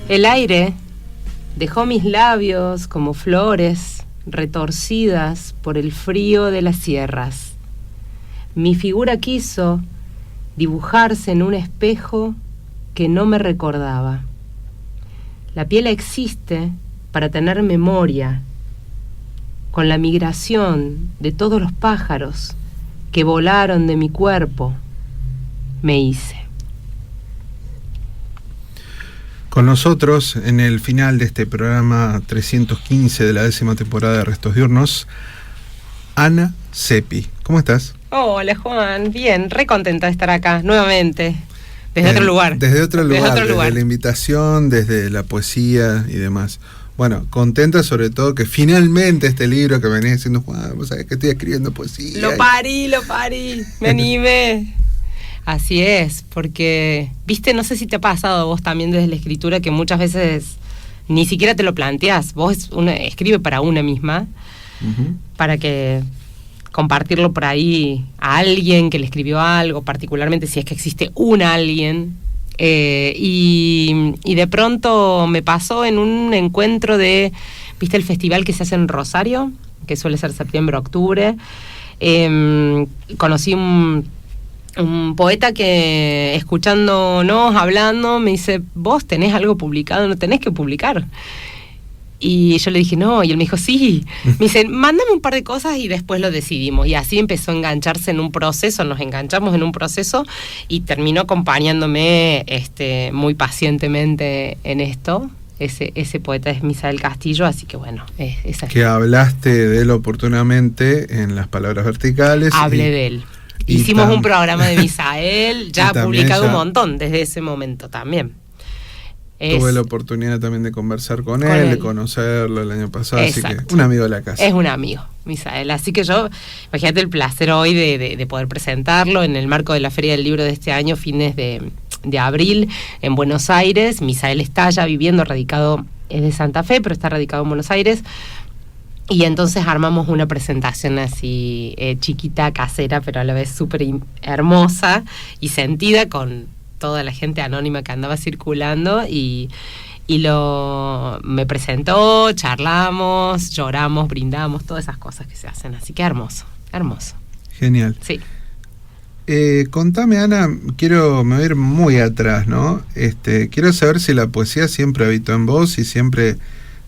El aire dejó mis labios como flores retorcidas por el frío de las sierras. Mi figura quiso dibujarse en un espejo que no me recordaba. La piel existe para tener memoria, con la migración de todos los pájaros que volaron de mi cuerpo, me hice. Con nosotros, en el final de este programa 315 de la 10ª temporada de Restos Diurnos, Ana Seppi. ¿Cómo estás? Hola, Juan. Bien, re contenta de estar acá nuevamente. Desde otro lugar. Desde otro lugar. La invitación, desde la poesía y demás. Bueno, contenta sobre todo que finalmente este libro que venía diciendo, Juan, vos sabés que estoy escribiendo poesía. Lo parí, me animé. Así es, porque, viste, no sé si te ha pasado a vos también desde la escritura que muchas veces ni siquiera te lo planteás. Vos escribe para una misma, para que compartirlo por ahí a alguien que le escribió algo, particularmente si es que existe un alguien. Y de pronto me pasó en un encuentro de, viste, el festival que se hace en Rosario, que suele ser septiembre-octubre. Conocí un poeta que, escuchándonos, hablando, me dice, vos tenés algo publicado, no tenés que publicar. Y yo le dije, no, y él me dijo, sí. Me dice, mándame un par de cosas y después lo decidimos. Y así empezó a engancharse en un proceso, nos enganchamos en un proceso y terminó acompañándome muy pacientemente en esto. Ese poeta es Misael Castillo, así que bueno, esa es. Que hablaste de él oportunamente en Las Palabras Verticales. Hablé de él. Hicimos un programa de Misael, ya publicado un montón desde ese momento también. Tuve la oportunidad también de conversar con él, de conocerlo el año pasado, exacto. Así que un amigo de la casa. Es un amigo, Misael. Así que yo, imagínate el placer hoy de poder presentarlo en el marco de la Feria del Libro de este año, fines de abril, en Buenos Aires. Misael está ya viviendo, radicado, es de Santa Fe, pero está radicado en Buenos Aires. Y entonces armamos una presentación así chiquita, casera, pero a la vez súper hermosa y sentida con toda la gente anónima que andaba circulando y me presentó, charlamos, lloramos, brindamos, todas esas cosas que se hacen. Así que hermoso. Genial. Sí. Contame, Ana, me voy a ir muy atrás, ¿no? Quiero saber si la poesía siempre habitó en vos, si siempre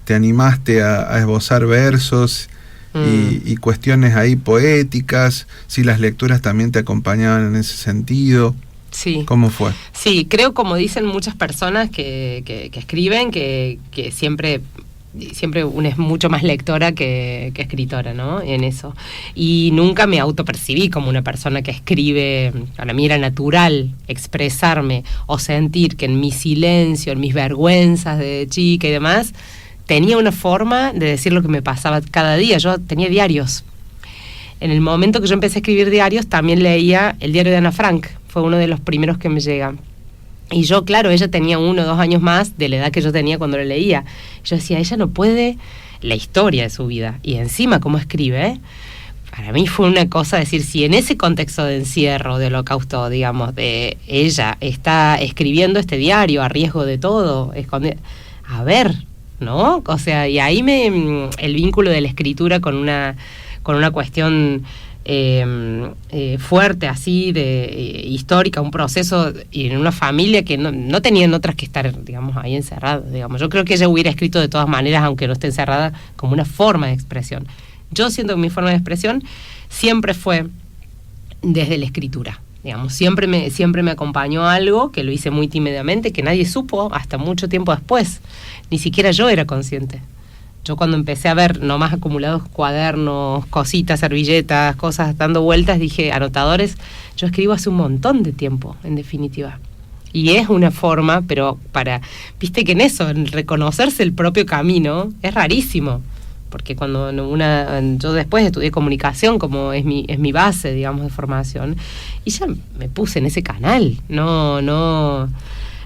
te animaste a esbozar versos y cuestiones ahí poéticas, si las lecturas también te acompañaban en ese sentido. Sí. ¿Cómo fue? Sí, creo, como dicen muchas personas que escriben, que siempre una es mucho más lectora que escritora, ¿no? En eso. Y nunca me autopercibí como una persona que escribe. Para mí era natural expresarme o sentir que en mi silencio, en mis vergüenzas de chica y demás, tenía una forma de decir lo que me pasaba cada día. Yo tenía diarios. En el momento que yo empecé a escribir diarios, también leía el diario de Ana Frank. Fue uno de los primeros que me llega. Y yo, claro, ella tenía 1 o 2 años más de la edad que yo tenía cuando lo leía. Yo decía, ella no puede la historia de su vida. Y encima, cómo escribe, para mí fue una cosa decir, si en ese contexto de encierro, de holocausto, digamos, de ella está escribiendo este diario a riesgo de todo, a ver, ¿no? O sea, y ahí el vínculo de la escritura con una cuestión fuerte así, histórica, un proceso, y en una familia que no tenían otras que estar, digamos, ahí encerrada, digamos. Yo creo que ella hubiera escrito de todas maneras, aunque no esté encerrada, como una forma de expresión. Yo siento que mi forma de expresión siempre fue desde la escritura, digamos. Siempre me acompañó algo que lo hice muy tímidamente, que nadie supo hasta mucho tiempo después. Ni siquiera yo era consciente. Yo cuando empecé a ver nomás acumulados cuadernos, cositas, servilletas, cosas dando vueltas, dije, anotadores, yo escribo hace un montón de tiempo, en definitiva. Y es una forma, pero viste que en reconocerse el propio camino, es rarísimo. Porque cuando yo después estudié comunicación, como es mi base, digamos, de formación, y ya me puse en ese canal, no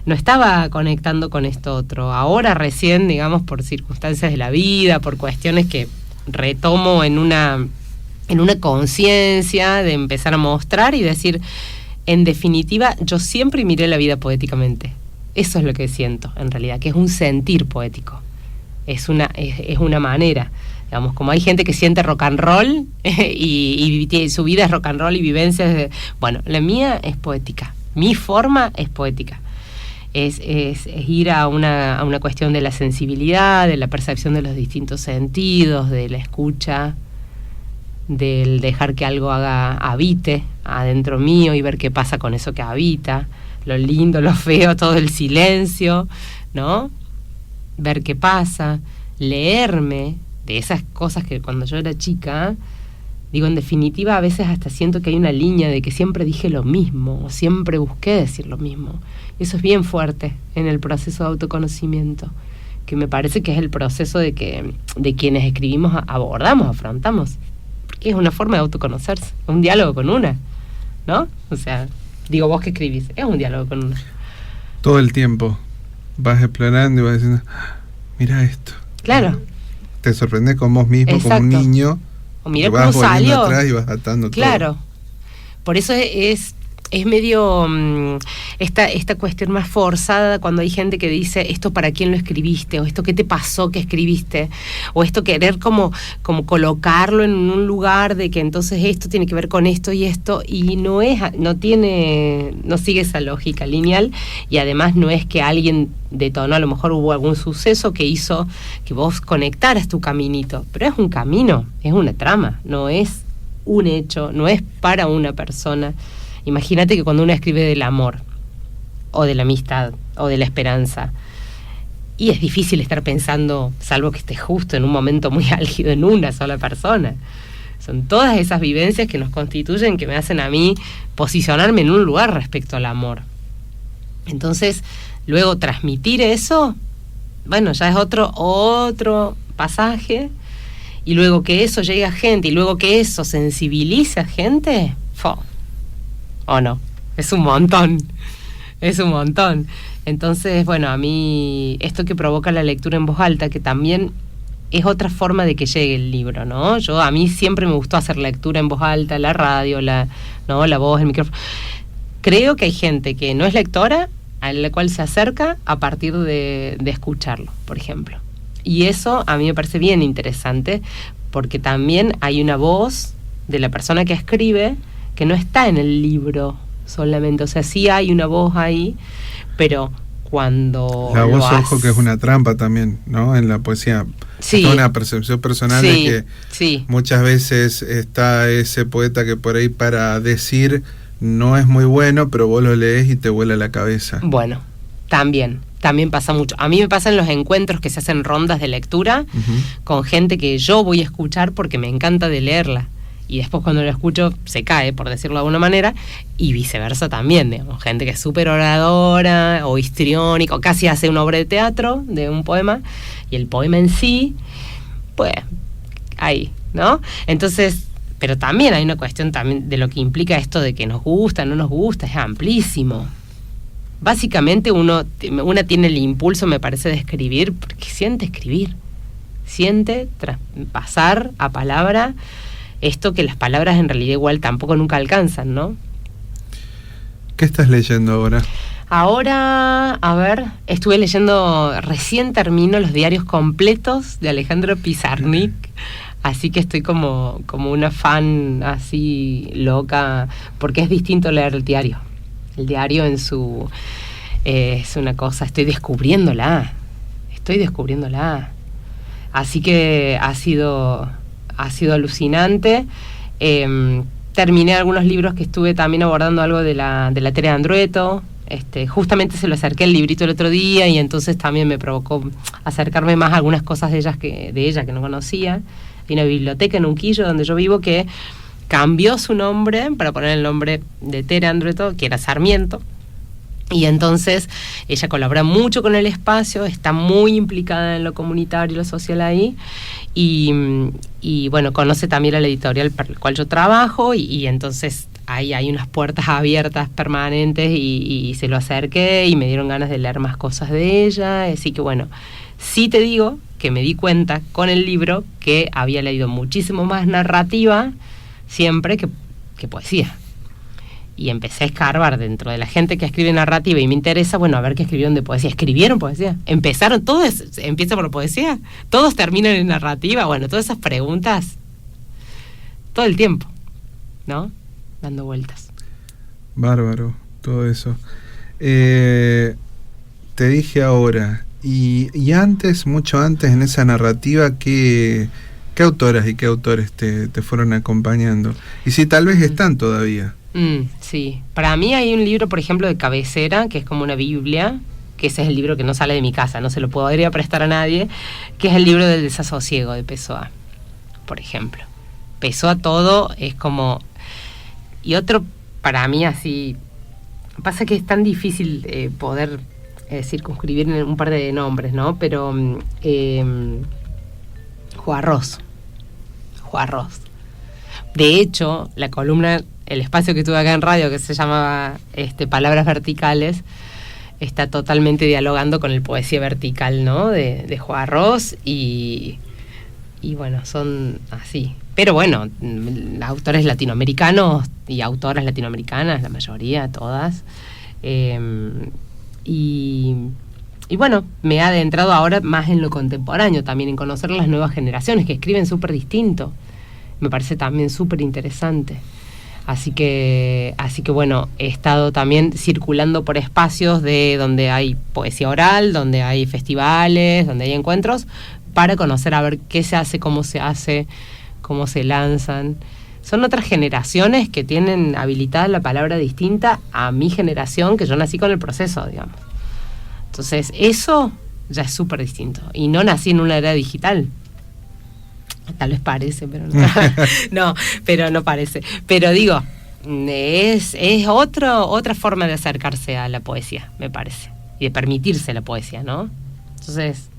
estaba conectando con esto otro. Ahora recién, digamos, por circunstancias de la vida, por cuestiones que retomo en una conciencia de empezar a mostrar y decir, en definitiva, yo siempre miré la vida poéticamente. Eso es lo que siento, en realidad, que es un sentir poético. Es una manera. Digamos, como hay gente que siente rock and roll y su vida es rock and roll y vivencias. Bueno, la mía es poética. Mi forma es poética. Es ir a una cuestión de la sensibilidad, de la percepción de los distintos sentidos, de la escucha, del dejar que algo habite adentro mío y ver qué pasa con eso que habita, lo lindo, lo feo, todo el silencio, ¿no? Ver qué pasa, leerme de esas cosas que cuando yo era chica, digo, en definitiva, a veces hasta siento que hay una línea de que siempre dije lo mismo, o siempre busqué decir lo mismo. Y eso es bien fuerte en el proceso de autoconocimiento, que me parece que es el proceso de quienes escribimos, abordamos, afrontamos. Porque es una forma de autoconocerse, es un diálogo con una, ¿no? O sea, digo, vos que escribís, es un diálogo con una. Todo el tiempo vas explorando y vas diciendo, mira esto. Claro. Te sorprendes con vos mismo. Exacto. Como un niño. O mira cómo salió. Atrás y vas atando claro. Todo. Por eso es medio esta cuestión más forzada cuando hay gente que dice esto para quién lo escribiste, o esto qué te pasó que escribiste, o esto querer como colocarlo en un lugar de que entonces esto tiene que ver con esto, y no sigue esa lógica lineal, y además no es que alguien detonó, a lo mejor hubo algún suceso que hizo que vos conectaras tu caminito, pero es un camino, es una trama, no es un hecho, no es para una persona. Imagínate que cuando uno escribe del amor, o de la amistad, o de la esperanza, y es difícil estar pensando, salvo que esté justo en un momento muy álgido en una sola persona. Son todas esas vivencias que nos constituyen, que me hacen a mí posicionarme en un lugar respecto al amor. Entonces, luego transmitir eso, bueno, ya es otro pasaje, y luego que eso llegue a gente, y luego que eso sensibilice a gente, ¿o no? Es un montón. Entonces, bueno, a mí esto que provoca la lectura en voz alta, que también es otra forma de que llegue el libro, ¿no? A mí siempre me gustó hacer lectura en voz alta, la radio, la voz, el micrófono. Creo que hay gente que no es lectora, a la cual se acerca a partir de escucharlo, por ejemplo. Y eso a mí me parece bien interesante, porque también hay una voz de la persona que escribe que no está en el libro solamente, o sea, sí hay una voz ahí, pero cuando la voz, ojo, que es una trampa también, ¿no? En la poesía, sí, es una percepción personal, sí, de que sí, muchas veces está ese poeta que por ahí para decir no es muy bueno, pero vos lo lees y te vuela la cabeza. Bueno, también pasa mucho. A mí me pasan los encuentros que se hacen rondas de lectura con gente que yo voy a escuchar porque me encanta de leerla. Y después cuando lo escucho se cae, por decirlo de alguna manera, y viceversa también, digamos, gente que es súper oradora o histriónica, o casi hace una obra de teatro de un poema, y el poema en sí, pues, ahí, ¿no? Entonces, pero también hay una cuestión también de lo que implica esto de que nos gusta, no nos gusta, es amplísimo. Básicamente una tiene el impulso, me parece, de escribir, porque siente escribir, siente pasar a palabra esto que las palabras en realidad igual tampoco nunca alcanzan, ¿no? ¿Qué estás leyendo ahora? Ahora, a ver, estuve leyendo, recién termino los diarios completos de Alejandro Pizarnik, así que estoy como una fan así loca, porque es distinto leer el diario. El diario en su... es una cosa, estoy descubriéndola. Así que ha sido alucinante. Terminé algunos libros que estuve también abordando algo de la Tere Andrueto. Justamente se lo acerqué el librito el otro día y entonces también me provocó acercarme más a algunas cosas de ella que no conocía. Hay una biblioteca en Unquillo donde yo vivo que cambió su nombre para poner el nombre de Tere Andrueto, que era Sarmiento. Y entonces ella colabora mucho con el espacio, está muy implicada en lo comunitario y lo social ahí, y bueno, conoce también a la editorial para la cual yo trabajo, y entonces ahí hay unas puertas abiertas permanentes, y se lo acerqué y me dieron ganas de leer más cosas de ella. Así que bueno, sí te digo que me di cuenta con el libro que había leído muchísimo más narrativa siempre que poesía. Y empecé a escarbar dentro de la gente que escribe narrativa y me interesa, bueno, a ver qué escribieron de poesía. ¿Escribieron poesía? ¿Empezaron? ¿Todos empieza por poesía? ¿Todos terminan en narrativa? Bueno, todas esas preguntas todo el tiempo, ¿no? Dando vueltas. Bárbaro, todo eso. Te dije ahora, y antes, mucho antes, en esa narrativa, ¿qué autoras y qué autores te fueron acompañando? Y si tal vez están todavía. Sí, para mí hay un libro, por ejemplo, de cabecera, que es como una Biblia, que ese es el libro que no sale de mi casa, no se lo podría prestar a nadie, que es el libro del desasosiego de Pessoa, por ejemplo. Pessoa todo es como... Y para mí así... Pasa que es tan difícil poder circunscribir en un par de nombres, ¿no? Pero Juarros. De hecho, la columna, el espacio que tuve acá en radio, que se llamaba Palabras Verticales, está totalmente dialogando con el poesía vertical, ¿no? De Juarros y bueno, son así. Pero bueno, autores latinoamericanos y autoras latinoamericanas, la mayoría, todas. Y bueno, me he adentrado ahora más en lo contemporáneo, también en conocer las nuevas generaciones que escriben súper distinto. Me parece también súper interesante. Así que bueno, he estado también circulando por espacios de donde hay poesía oral, donde hay festivales, donde hay encuentros, para conocer a ver qué se hace, cómo se lanzan. Son otras generaciones que tienen habilitada la palabra distinta a mi generación, que yo nací con el proceso, digamos. Entonces, eso ya es súper distinto. Y no nací en una era digital. Tal vez parece, pero no. No, pero no parece. Pero digo, es otra forma de acercarse a la poesía, me parece. Y de permitirse la poesía, ¿no? Entonces,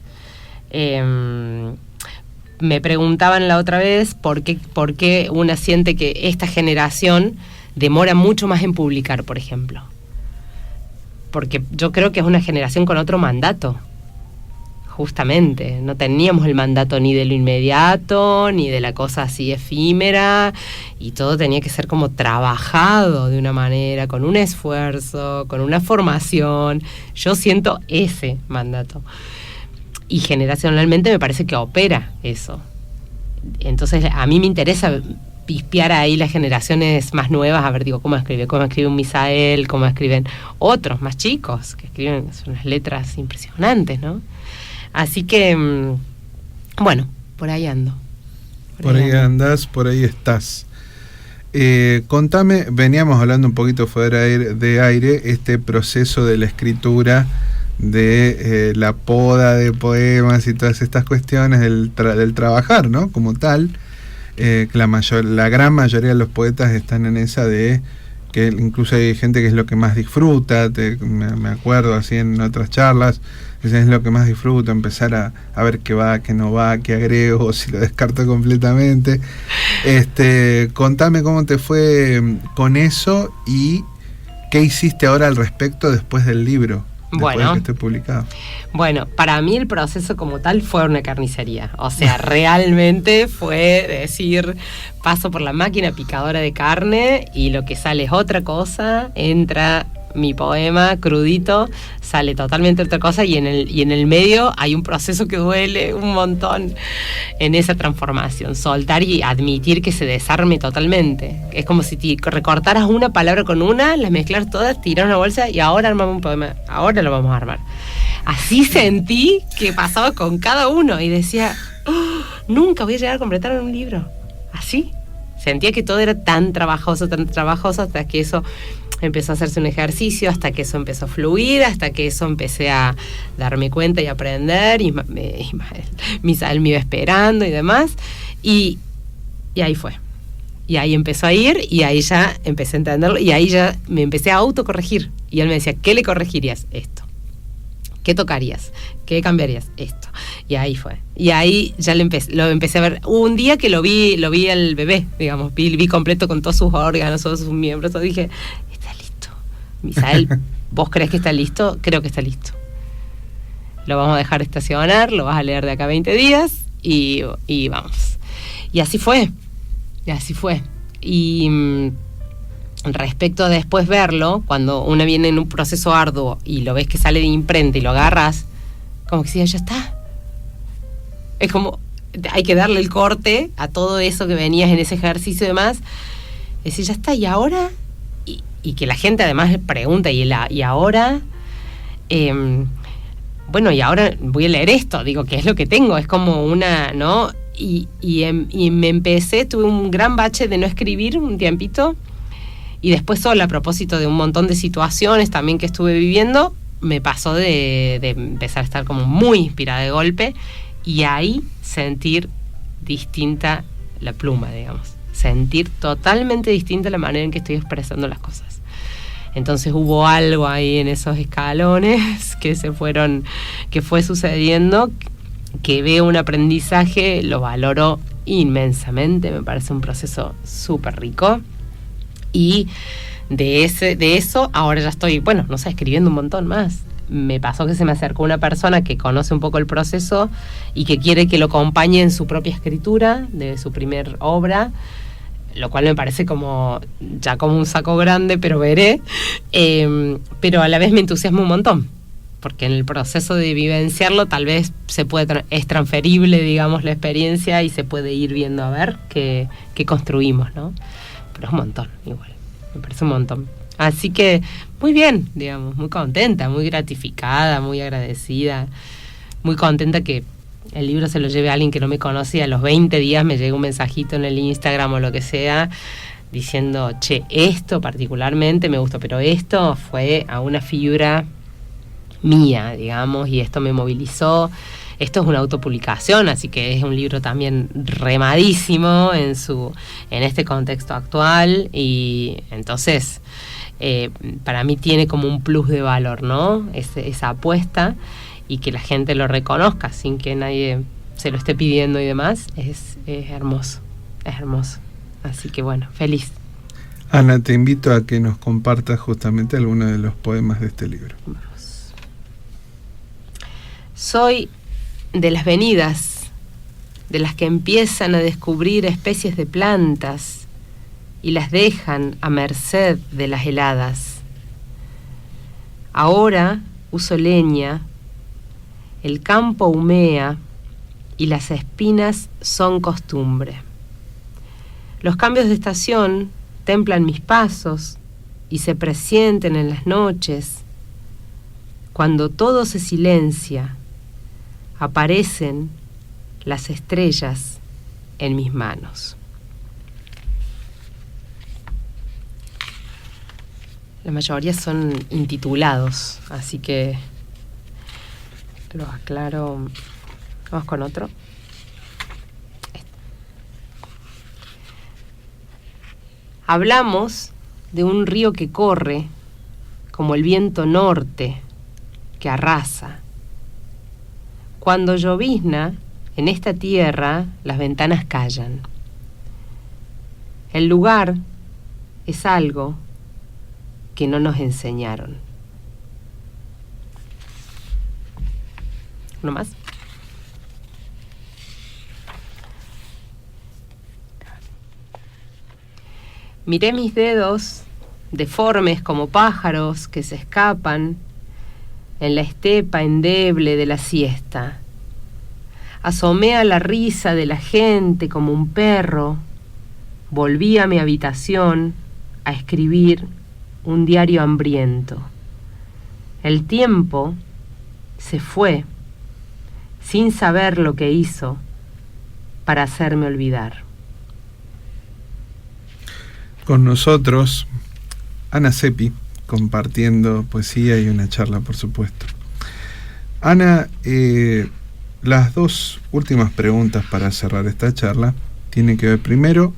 me preguntaban la otra vez por qué una siente que esta generación demora mucho más en publicar, por ejemplo. Porque yo creo que es una generación con otro mandato. Justamente, no teníamos el mandato ni de lo inmediato, ni de la cosa así efímera, y todo tenía que ser como trabajado de una manera, con un esfuerzo, con una formación. Yo siento ese mandato. Y generacionalmente me parece que opera eso. Entonces a mí me interesa pispear ahí las generaciones más nuevas, a ver, digo, cómo escribe un Misael, cómo escriben otros más chicos, que escriben unas letras impresionantes, ¿no? Así que, bueno, por ahí ando. Por ahí andás, por ahí estás. Contame, veníamos hablando un poquito fuera de aire, este proceso de la escritura, de la poda de poemas y todas estas cuestiones del trabajar, ¿no? Como tal, que la gran mayoría de los poetas están en esa de que incluso hay gente que es lo que más disfruta, me acuerdo así en otras charlas, es lo que más disfruto, empezar a ver qué va, qué no va, qué agrego, si lo descarto completamente. Contame cómo te fue con eso y qué hiciste ahora al respecto después del libro, después de que esté publicado. Bueno, para mí el proceso como tal fue una carnicería, o sea, realmente fue decir, paso por la máquina picadora de carne y lo que sale es otra cosa, entra mi poema crudito, sale totalmente otra cosa y en el medio hay un proceso que duele un montón en esa transformación, soltar y admitir que se desarme totalmente. Es como si recortaras una palabra con una, las mezclas todas, tiras una bolsa y ahora armamos un poema, ahora lo vamos a armar. Así sentí que pasaba con cada uno y decía, nunca voy a llegar a completar un libro. Así. Sentía que todo era tan trabajoso, hasta que eso empezó a hacerse un ejercicio, hasta que eso empezó a fluir, hasta que eso empecé a darme cuenta y aprender, y Misael me iba esperando y demás, y ahí fue. Y ahí empezó a ir, y ahí ya empecé a entenderlo, y ahí ya me empecé a autocorregir. Y él me decía, ¿qué le corregirías? Esto. ¿Qué tocarías? ¿Qué cambiarías? Esto. Y ahí fue. Y ahí ya lo empecé a ver. Un día que lo vi al bebé, digamos, vi completo con todos sus órganos, todos sus miembros, todo, dije, está listo. Misael, ¿vos crees que está listo? Creo que está listo. Lo vamos a dejar estacionar, lo vas a leer de acá a 20 días y vamos. Y así fue. Y respecto a después verlo, cuando uno viene en un proceso arduo y lo ves que sale de imprenta y lo agarras, como que sí, ya está. Es como, hay que darle el corte a todo eso que venías en ese ejercicio y demás. Es decir, ya está, ¿y ahora? Y que la gente además pregunta, ¿y ahora? Bueno, y ahora voy a leer esto, digo, ¿qué es lo que tengo? Es como una, ¿no? Y me empecé, tuve un gran bache de no escribir un tiempito, y después sola, a propósito de un montón de situaciones también que estuve viviendo, me pasó de empezar a estar como muy inspirada de golpe, y ahí sentir distinta la pluma, digamos. Sentir totalmente distinta la manera en que estoy expresando las cosas. Entonces hubo algo ahí en esos escalones que fue sucediendo, que veo un aprendizaje, lo valoro inmensamente, me parece un proceso súper rico. Y de eso ahora ya estoy, escribiendo un montón más. Me pasó que se me acercó una persona que conoce un poco el proceso y que quiere que lo acompañe en su propia escritura de su primer obra, lo cual me parece como un saco grande, pero veré. Pero a la vez me entusiasma un montón, porque en el proceso de vivenciarlo tal vez es transferible, digamos, la experiencia, y se puede ir viendo a ver qué construimos, ¿no? Pero es un montón, igual, me parece un montón. Así que muy bien, digamos, muy contenta, muy gratificada, muy agradecida, muy contenta que el libro se lo lleve a alguien que no me conoce, y a los 20 días me llega un mensajito en el Instagram o lo que sea diciendo, che, esto particularmente me gustó, pero esto fue a una fibra mía, digamos, y esto me movilizó. Esto es una autopublicación, así que es un libro también remadísimo en este contexto actual, y entonces para mí tiene como un plus de valor, ¿no? Esa apuesta, y que la gente lo reconozca sin que nadie se lo esté pidiendo y demás, es hermoso, es hermoso. Así que bueno, feliz. Ana, te invito a que nos compartas justamente algunos de los poemas de este libro. Vamos. Soy de las venidas, de las que empiezan a descubrir especies de plantas y las dejan a merced de las heladas. Ahora uso leña, el campo humea y las espinas son costumbre. Los cambios de estación templan mis pasos y se presienten en las noches. Cuando todo se silencia, aparecen las estrellas en mis manos. La mayoría son intitulados, así que los aclaro. Vamos con otro. Hablamos de un río que corre como el viento norte que arrasa. Cuando llovizna, en esta tierra las ventanas callan. El lugar es algo que no nos enseñaron. ¿Uno más? Miré mis dedos, deformes como pájaros que se escapan en la estepa endeble de la siesta. Asomé a la risa de la gente como un perro. Volví a mi habitación a escribir un diario hambriento. El tiempo se fue sin saber lo que hizo para hacerme olvidar. Con nosotros, Ana Seppi, compartiendo poesía y una charla, por supuesto. Ana, las dos últimas preguntas para cerrar esta charla tienen que ver, primero,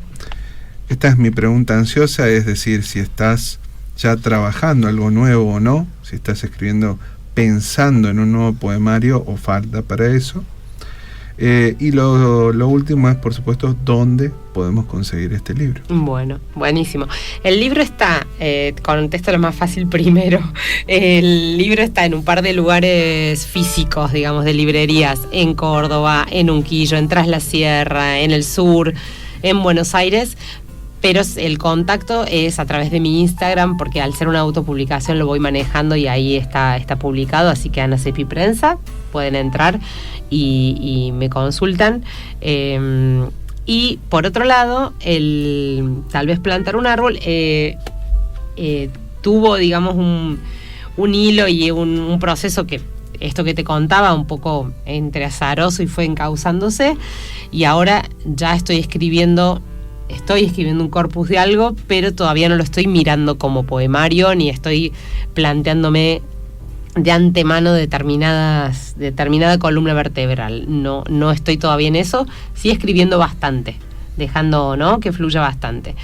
esta es mi pregunta ansiosa, es decir, si estás ya trabajando algo nuevo o no, si estás escribiendo pensando en un nuevo poemario o falta para eso. Y lo último es, por supuesto, ¿dónde podemos conseguir este libro? Bueno, buenísimo. El libro está, contesto lo más fácil primero, el libro está en un par de lugares físicos, digamos, de librerías, en Córdoba, en Unquillo, en Tras la Sierra, en el sur, en Buenos Aires, pero el contacto es a través de mi Instagram, porque al ser una autopublicación lo voy manejando y ahí está publicado, así que Ana Cepi Prensa, pueden entrar y me consultan. Y por otro lado, tal vez plantar un árbol tuvo, digamos, un hilo y un proceso que, esto que te contaba, un poco entre azaroso y fue encauzándose, y ahora ya estoy escribiendo un corpus de algo, pero todavía no lo estoy mirando como poemario, ni estoy planteándome de antemano determinada columna vertebral. No estoy todavía en eso, sí escribiendo bastante, dejando, ¿no?, que fluya bastante.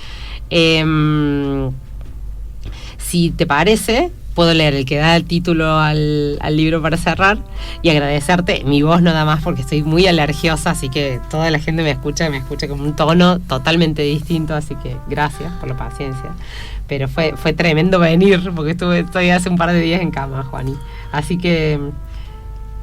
Si te parece, puedo leer el que da el título al libro para cerrar y agradecerte. Mi voz no da más porque estoy muy alergiosa, así que toda la gente me escucha con un tono totalmente distinto, así que gracias por la paciencia. Pero fue tremendo venir, porque estoy hace un par de días en cama, Juani. Así que...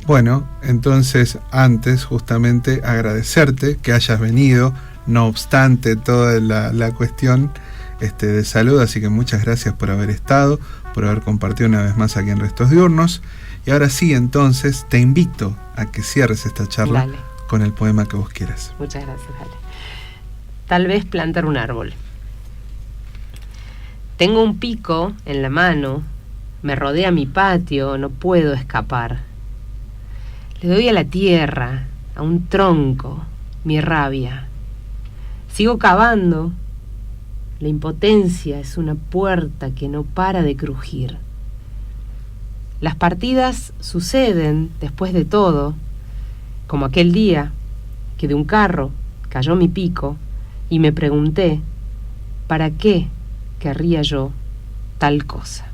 Bueno, entonces antes justamente agradecerte que hayas venido, no obstante toda la cuestión de salud, así que muchas gracias por haber estado, por haber compartido una vez más aquí en Restos Diurnos. Y ahora sí, entonces, te invito a que cierres esta charla con el poema que vos quieras. Muchas gracias, dale. Tal vez plantar un árbol. Tengo un pico en la mano, me rodea mi patio, no puedo escapar. Le doy a la tierra, a un tronco, mi rabia. Sigo cavando. La impotencia es una puerta que no para de crujir. Las partidas suceden después de todo, como aquel día que de un carro cayó mi pico y me pregunté, ¿para qué querría yo tal cosa?